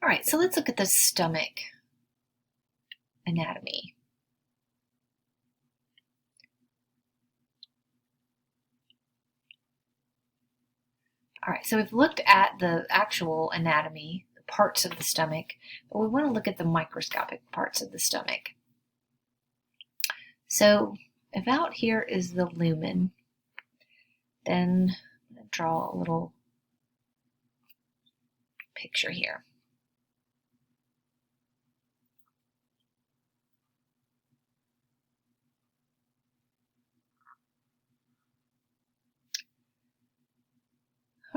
All right, so let's look at the stomach anatomy. All right, so we've looked at the actual anatomy, the parts of the stomach, but we want to look at the microscopic parts of the stomach. So about here is the lumen. Then I'm going to draw a little picture here.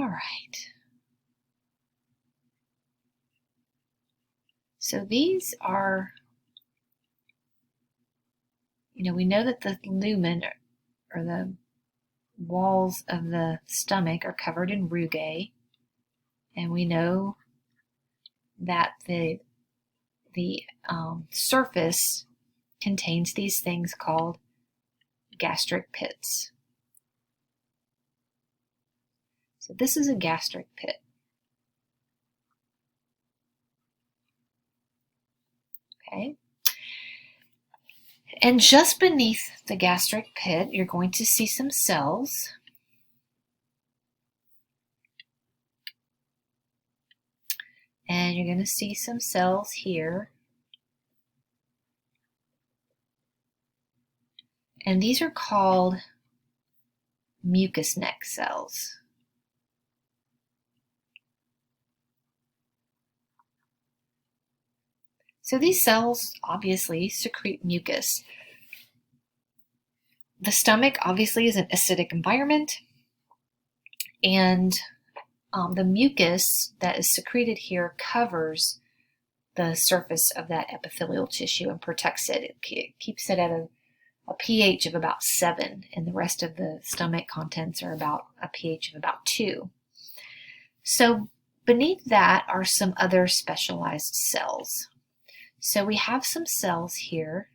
All right. So these are, we know that the lumen or the walls of the stomach are covered in rugae, and we know that the surface contains these things called gastric pits. So this is a gastric pit. Okay. And just beneath the gastric pit, you're going to see some cells. And you're going to see some cells here. And these are called mucous neck cells. So these cells obviously secrete mucus. The stomach obviously is an acidic environment, and the mucus that is secreted here covers the surface of that epithelial tissue and protects it. It keeps it at a pH of about 7, and the rest of the stomach contents are about a pH of about 2. So beneath that are some other specialized cells. So we have some cells here.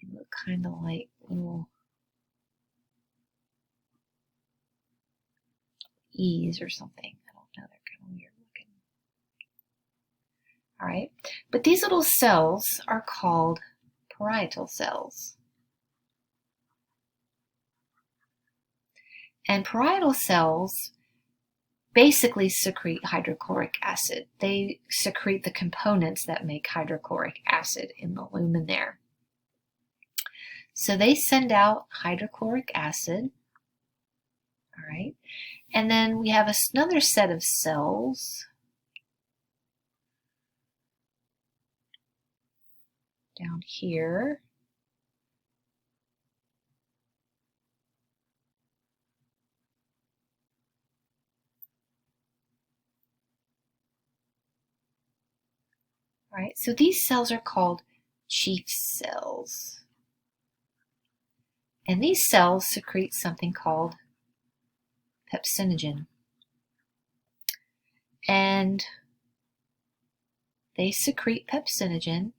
They look kind of like little E's or something. I don't know, they're kind of weird looking. All right, but these little cells are called parietal cells. And parietal cells basically secrete hydrochloric acid. They secrete the components that make hydrochloric acid in the lumen there. So they send out hydrochloric acid. All right. And then we have another set of cells down here. All right, so these cells are called chief cells. And these cells secrete something called pepsinogen. And they secrete pepsinogen.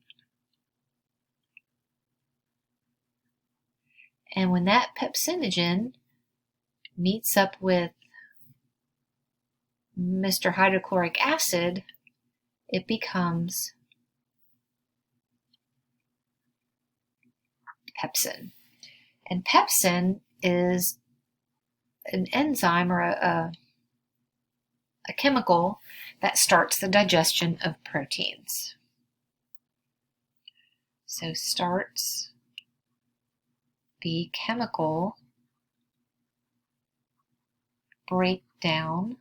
And when that pepsinogen meets up with Mr. Hydrochloric acid, it becomes pepsin. And pepsin is an enzyme or a chemical that starts the digestion of proteins. So starts the chemical breakdown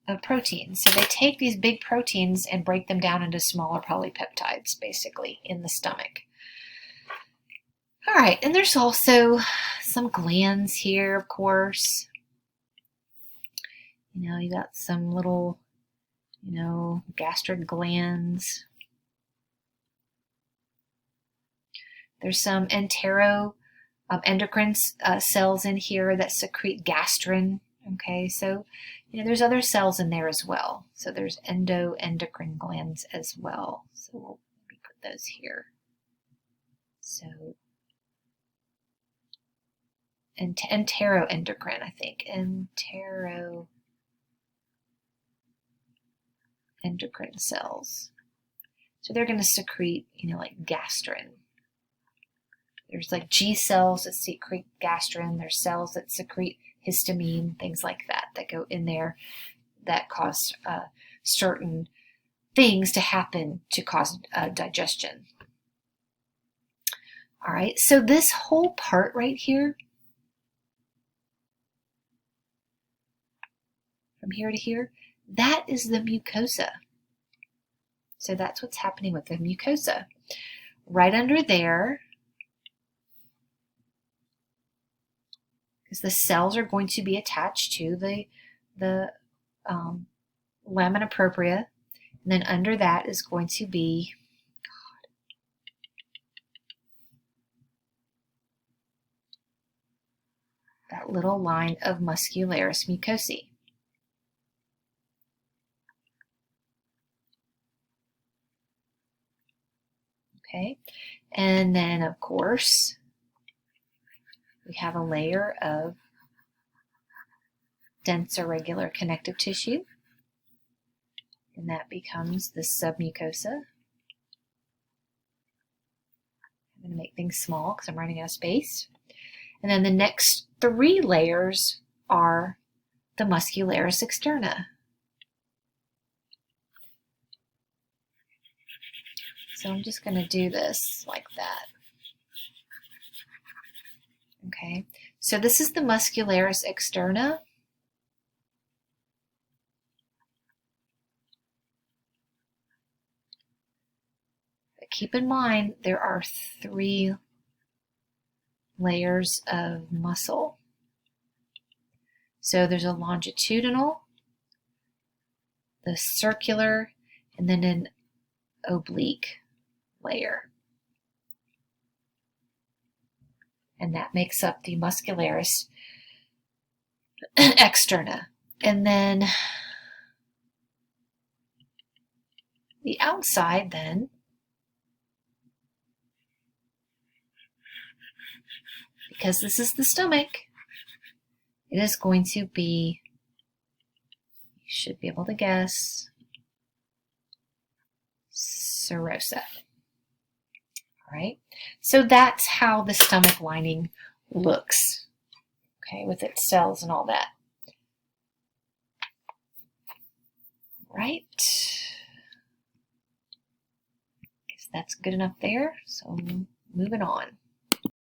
of proteins. So they take these big proteins and break them down into smaller polypeptides, basically, in the stomach. All right, and there's also some glands here, of course. You got some little, gastric glands. There's some enteroendocrine cells in here that secrete gastrin. Okay, so there's other cells in there as well. So there's endoendocrine glands as well. So we'll maybe put those here. So enteroendocrine, I think. Enteroendocrine cells. So they're going to secrete, like gastrin. There's like G cells that secrete gastrin. There's cells that secrete histamine, things like that go in there that cause certain things to happen to cause digestion. All right, so this whole part right here, from here to here, that is the mucosa. So that's what's happening with the mucosa. Right under there, because the cells are going to be attached to the lamina propria, and then under that is going to be that little line of muscularis mucosae. Okay, and then of course we have a layer of dense irregular connective tissue, and that becomes the submucosa. I'm going to make things small because I'm running out of space. And then the next 3 layers are the muscularis externa. So I'm just going to do this like that. Okay, so this is the muscularis externa. But keep in mind there are 3 layers of muscle. So there's a longitudinal, the circular, and then an oblique layer. And that makes up the muscularis externa. And then the outside then, because this is the stomach, it is going to be, you should be able to guess, serosa. All right, so that's how the stomach lining looks, okay, with its cells and all that. Right, guess that's good enough there, so moving on.